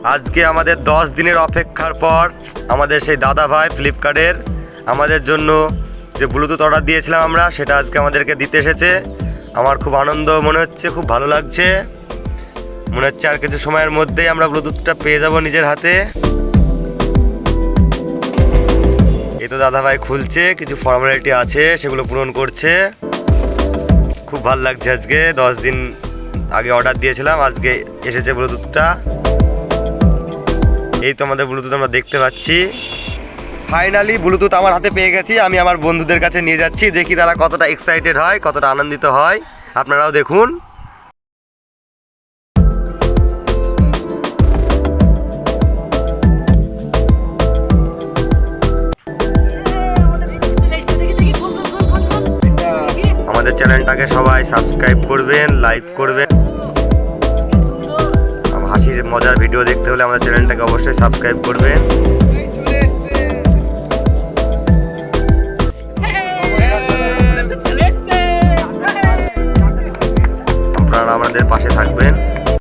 আজকে আমাদের 10 দিনের অপেক্ষার পর আমাদের সেই দাদা ভাই ফ্লিপকার্টের আমাদের জন্য যে ব্লুটুথ অর্ডার দিয়েছিলাম আমরা, সেটা আজকে আমাদেরকে দিতে এসেছে। আমার খুব আনন্দ মনে হচ্ছে, খুব ভালো লাগছে। মনে হচ্ছে আর কিছু সময়ের মধ্যেই আমরা ব্লুটুথটা পেয়ে যাব নিজের হাতে। এই তো দাদা ভাই খুলছে, কিছু ফর্মালিটি আছে সেগুলো পূরণ করছে। খুব ভালো লাগছে। আজকে 10 দিন আগে অর্ডার দিয়েছিলাম, আজকে এসেছে ব্লুটুথটা। এই তো আমাদের ব্লুটুথ আমরা দেখতে পাচ্ছি। ফাইনালি ব্লুটুথ আমার হাতে পেয়ে গেছি। আমি আমার বন্ধুদের কাছে নিয়ে যাচ্ছি, দেখি তারা কতটা এক্সাইটেড হয়, কতটা আনন্দিত হয়। আপনারাও দেখুন। আমাদের চ্যানেলটাকে সবাই সাবস্ক্রাইব করবেন, লাইক করবেন। হাসির মজার ভিডিও দেখতে হলে আমাদের চ্যানেলটাকে অবশ্যই সাবস্ক্রাইব করবেন। আপনারা আমাদের পাশে থাকবেন।